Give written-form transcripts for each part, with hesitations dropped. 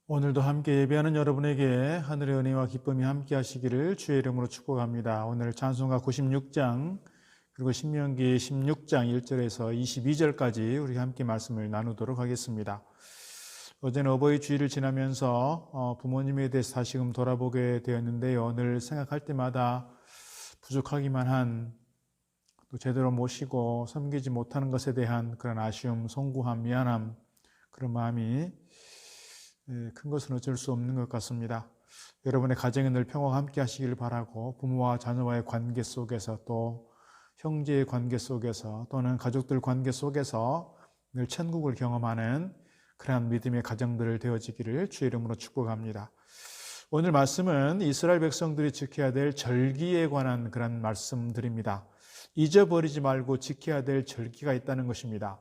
오늘도 함께 예배하는 여러분에게 하늘의 은혜와 기쁨이 함께 하시기를 주의 이름으로 축복합니다. 오늘 찬송가 96장 그리고 신명기 16장 1절에서 22절까지 우리 함께 말씀을 나누도록 하겠습니다. 어제는 어버이 주일을 지나면서 부모님에 대해서 다시금 돌아보게 되었는데요. 늘 생각할 때마다 부족하기만 한, 또 제대로 모시고 섬기지 못하는 것에 대한 그런 아쉬움, 송구함, 미안함, 그런 마음이 큰 것은 어쩔 수 없는 것 같습니다. 여러분의 가정에 늘 평화가 함께 하시길 바라고, 부모와 자녀와의 관계 속에서, 또 형제의 관계 속에서, 또는 가족들 관계 속에서 늘 천국을 경험하는 그러한 믿음의 가정들 되어지기를 주의 이름으로 축복합니다. 오늘 말씀은 이스라엘 백성들이 지켜야 될 절기에 관한 그런 말씀드립니다. 잊어버리지 말고 지켜야 될 절기가 있다는 것입니다.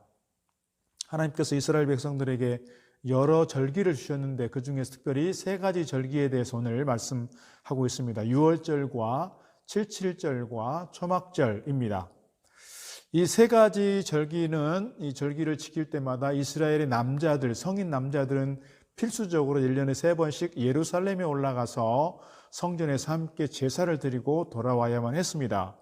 하나님께서 이스라엘 백성들에게 여러 절기를 주셨는데 그 중에서 특별히 세 가지 절기에 대해서 오늘 말씀하고 있습니다. 유월절과 칠칠절과 초막절입니다. 이 세 가지 절기는, 이 절기를 지킬 때마다 이스라엘의 남자들, 성인 남자들은 필수적으로 1년에 3번씩 예루살렘에 올라가서 성전에서 함께 제사를 드리고 돌아와야만 했습니다.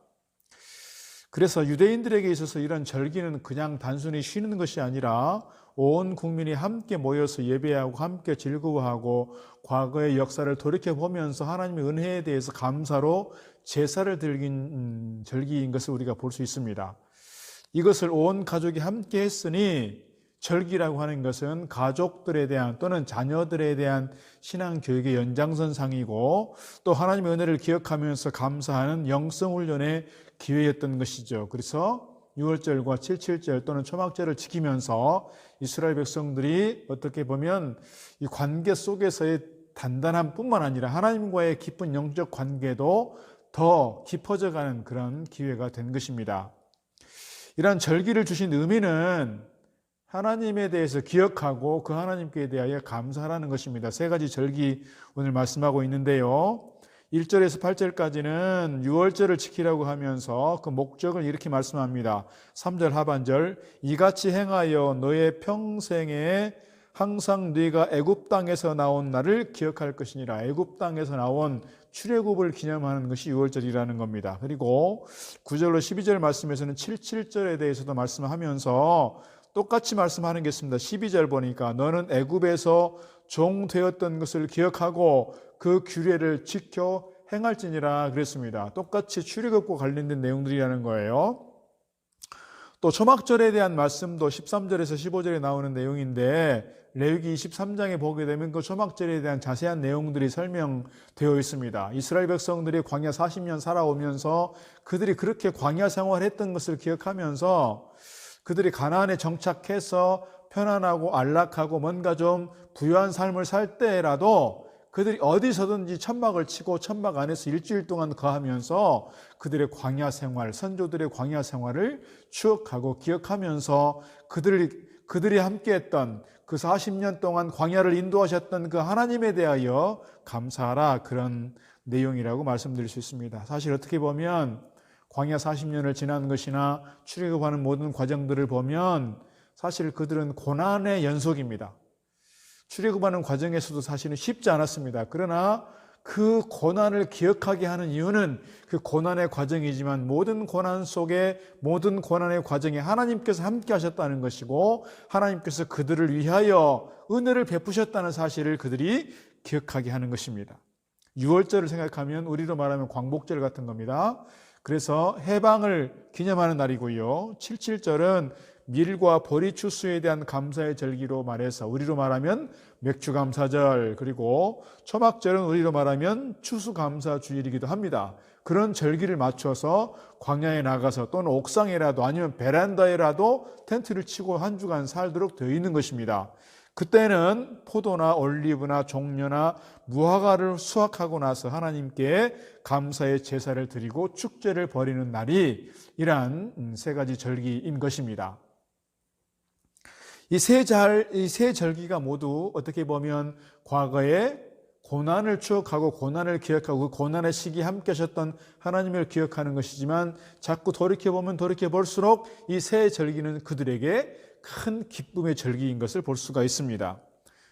그래서 유대인들에게 있어서 이런 절기는 그냥 단순히 쉬는 것이 아니라 온 국민이 함께 모여서 예배하고 함께 즐거워하고 과거의 역사를 돌이켜보면서 하나님의 은혜에 대해서 감사로 제사를 드린 절기인 것을 우리가 볼 수 있습니다. 이것을 온 가족이 함께 했으니 절기라고 하는 것은 가족들에 대한 또는 자녀들에 대한 신앙교육의 연장선상이고, 또 하나님의 은혜를 기억하면서 감사하는 영성훈련의 기회였던 것이죠. 그래서 유월절과 칠칠절 또는 초막절을 지키면서 이스라엘 백성들이 어떻게 보면 이 관계 속에서의 단단함 뿐만 아니라 하나님과의 깊은 영적 관계도 더 깊어져가는 그런 기회가 된 것입니다. 이러한 절기를 주신 의미는 하나님에 대해서 기억하고 그 하나님께 대하여 감사하라는 것입니다. 세 가지 절기 오늘 말씀하고 있는데요. 1절에서 8절까지는 유월절을 지키라고 하면서 그 목적을 이렇게 말씀합니다. 3절 하반절, 이같이 행하여 너의 평생에 항상 네가 애굽 땅에서 나온 날을 기억할 것이니라. 애굽 땅에서 나온 출애굽을 기념하는 것이 유월절이라는 겁니다. 그리고 9절로 12절 말씀에서는 칠칠절에 대해서도 말씀하면서 똑같이 말씀하는 게 있습니다. 12절 보니까 너는 애굽에서 종 되었던 것을 기억하고 그 규례를 지켜 행할지니라 그랬습니다. 똑같이 출애굽과 관련된 내용들이라는 거예요. 또 초막절에 대한 말씀도 13절에서 15절에 나오는 내용인데, 레위기 23장에 보게 되면 그 초막절에 대한 자세한 내용들이 설명되어 있습니다. 이스라엘 백성들이 광야 40년 살아오면서 그들이 그렇게 광야 생활했던 것을 기억하면서 그들이 가나안에 정착해서 편안하고 안락하고 뭔가 좀 부유한 삶을 살 때라도 그들이 어디서든지 천막을 치고 천막 안에서 일주일 동안 거하면서 그들의 광야 생활, 선조들의 광야 생활을 추억하고 기억하면서 그들이 함께했던 그 40년 동안 광야를 인도하셨던 그 하나님에 대하여 감사하라, 그런 내용이라고 말씀드릴 수 있습니다. 사실 어떻게 보면 광야 40년을 지난 것이나 출애굽하는 모든 과정들을 보면 사실 그들은 고난의 연속입니다. 출애굽하는 과정에서도 사실은 쉽지 않았습니다. 그러나 그 고난을 기억하게 하는 이유는 그 고난의 과정이지만 모든 고난 속에, 모든 고난의 과정에 하나님께서 함께 하셨다는 것이고 하나님께서 그들을 위하여 은혜를 베푸셨다는 사실을 그들이 기억하게 하는 것입니다. 유월절을 생각하면 우리로 말하면 광복절 같은 겁니다. 그래서 해방을 기념하는 날이고요. 칠칠절은 밀과 보리 추수에 대한 감사의 절기로 말해서 우리로 말하면 맥주감사절, 그리고 초막절은 우리로 말하면 추수감사주일이기도 합니다. 그런 절기를 맞춰서 광야에 나가서 또는 옥상에라도 아니면 베란다에라도 텐트를 치고 한 주간 살도록 되어 있는 것입니다. 그때는 포도나 올리브나 종려나 무화과를 수확하고 나서 하나님께 감사의 제사를 드리고 축제를 벌이는 날이 이러한 세 가지 절기인 것입니다. 이 세 절기가 모두 어떻게 보면 과거에 고난을 추억하고 고난을 기억하고 그 고난의 시기에 함께 하셨던 하나님을 기억하는 것이지만, 자꾸 돌이켜보면 돌이켜볼수록 이 세 절기는 그들에게 큰 기쁨의 절기인 것을 볼 수가 있습니다.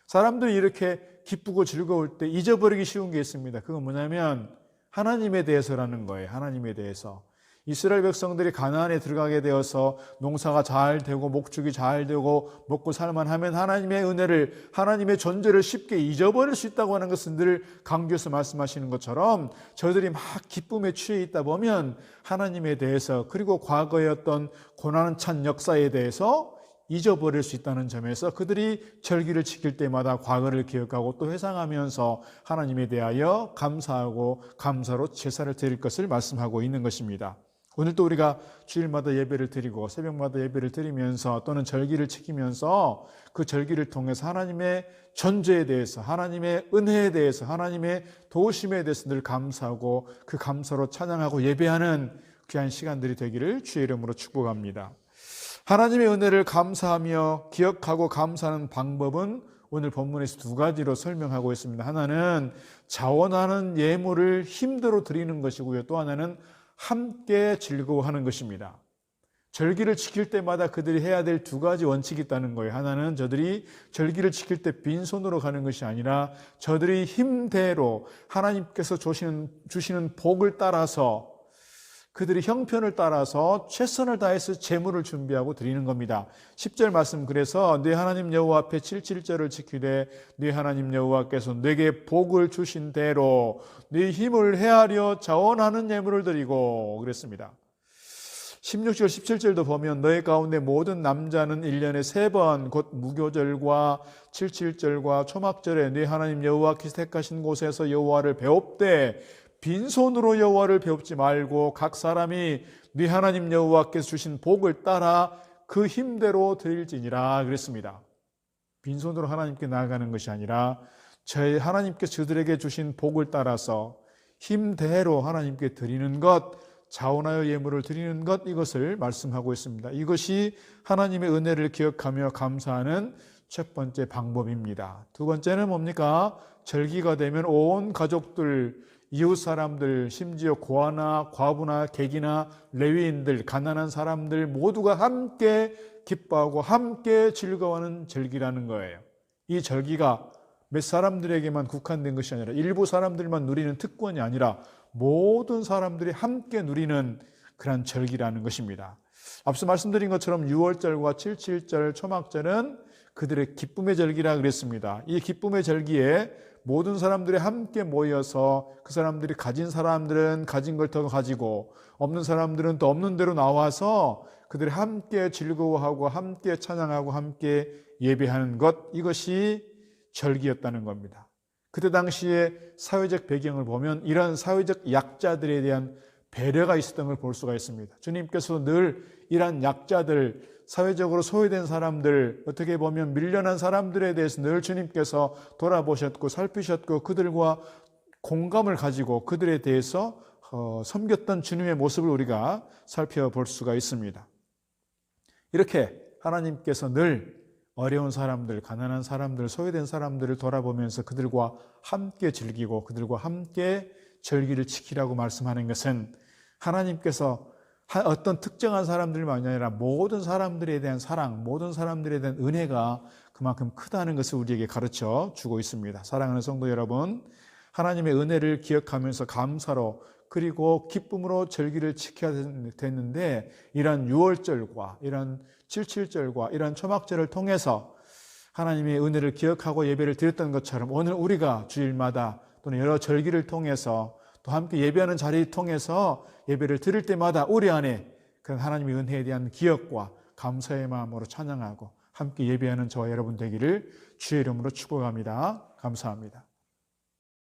사람들이 이렇게 기쁘고 즐거울 때 잊어버리기 쉬운 게 있습니다. 그건 뭐냐면 하나님에 대해서라는 거예요. 하나님에 대해서. 이스라엘 백성들이 가나안에 들어가게 되어서 농사가 잘 되고 목축이 잘 되고 먹고 살만하면 하나님의 은혜를, 하나님의 존재를 쉽게 잊어버릴 수 있다고 하는 것은 늘 강조해서 말씀하시는 것처럼 저들이 막 기쁨에 취해 있다 보면 하나님에 대해서, 그리고 과거의 어떤 고난 찬 역사에 대해서 잊어버릴 수 있다는 점에서 그들이 절기를 지킬 때마다 과거를 기억하고 또 회상하면서 하나님에 대하여 감사하고 감사로 제사를 드릴 것을 말씀하고 있는 것입니다. 오늘도 우리가 주일마다 예배를 드리고 새벽마다 예배를 드리면서 또는 절기를 지키면서 그 절기를 통해서 하나님의 존재에 대해서, 하나님의 은혜에 대해서, 하나님의 도우심에 대해서 늘 감사하고 그 감사로 찬양하고 예배하는 귀한 시간들이 되기를 주의 이름으로 축복합니다. 하나님의 은혜를 감사하며 기억하고 감사하는 방법은 오늘 본문에서 두 가지로 설명하고 있습니다. 하나는 자원하는 예물을 힘대로 드리는 것이고요. 또 하나는 함께 즐거워하는 것입니다. 절기를 지킬 때마다 그들이 해야 될 두 가지 원칙이 있다는 거예요. 하나는 저들이 절기를 지킬 때 빈손으로 가는 것이 아니라 저들이 힘대로 하나님께서 주시는 복을 따라서, 그들이 형편을 따라서 최선을 다해서 제물을 준비하고 드리는 겁니다. 10절 말씀, 그래서 네 하나님 여호와 앞에 7.7절을 지키되 네 하나님 여호와께서 네게 복을 주신 대로 네 힘을 헤아려 자원하는 예물을 드리고 그랬습니다. 16절 17절도 보면 너희 가운데 모든 남자는 1년에 3번 곧 무교절과 7.7절과 초막절에 네 하나님 여호와께서 택하신 곳에서 여호와를 배웁되 빈손으로 여호와를 배웁지 말고 각 사람이 네 하나님 여호와께서 주신 복을 따라 그 힘대로 드릴지니라 그랬습니다. 빈손으로 하나님께 나아가는 것이 아니라 저희 하나님께서 저들에게 주신 복을 따라서 힘대로 하나님께 드리는 것, 자원하여 예물을 드리는 것, 이것을 말씀하고 있습니다. 이것이 하나님의 은혜를 기억하며 감사하는 첫 번째 방법입니다. 두 번째는 뭡니까? 절기가 되면 온 가족들, 이웃 사람들, 심지어 고아나 과부나 객이나 레위인들, 가난한 사람들 모두가 함께 기뻐하고 함께 즐거워하는 절기라는 거예요. 이 절기가 몇 사람들에게만 국한된 것이 아니라 일부 사람들만 누리는 특권이 아니라 모든 사람들이 함께 누리는 그런 절기라는 것입니다. 앞서 말씀드린 것처럼 6월절과 7.7절 초막절은 그들의 기쁨의 절기라 그랬습니다. 이 기쁨의 절기에 모든 사람들이 함께 모여서 그 사람들이 가진 사람들은 가진 걸 더 가지고 없는 사람들은 또 없는 대로 나와서 그들이 함께 즐거워하고 함께 찬양하고 함께 예배하는 것, 이것이 절기였다는 겁니다. 그때 당시에 사회적 배경을 보면 이런 사회적 약자들에 대한 배려가 있었던 걸 볼 수가 있습니다. 주님께서 늘 이런 약자들, 사회적으로 소외된 사람들, 어떻게 보면 밀려난 사람들에 대해서 늘 주님께서 돌아보셨고 살피셨고 그들과 공감을 가지고 그들에 대해서 섬겼던 주님의 모습을 우리가 살펴볼 수가 있습니다. 이렇게 하나님께서 늘 어려운 사람들, 가난한 사람들, 소외된 사람들을 돌아보면서 그들과 함께 즐기고 그들과 함께 절기를 지키라고 말씀하는 것은 하나님께서 어떤 특정한 사람들만이 아니라 모든 사람들에 대한 사랑, 모든 사람들에 대한 은혜가 그만큼 크다는 것을 우리에게 가르쳐 주고 있습니다. 사랑하는 성도 여러분, 하나님의 은혜를 기억하면서 감사로 그리고 기쁨으로 절기를 지켜야 되는데 이런 6월절과 이런 7.7절과 이런 초막절을 통해서 하나님의 은혜를 기억하고 예배를 드렸던 것처럼 오늘 우리가 주일마다 또는 여러 절기를 통해서 또 함께 예배하는 자리를 통해서 예배를 드릴 때마다 우리 안에 그 하나님의 은혜에 대한 기억과 감사의 마음으로 찬양하고 함께 예배하는 저와 여러분 되기를 주의 이름으로 축복합니다. 감사합니다.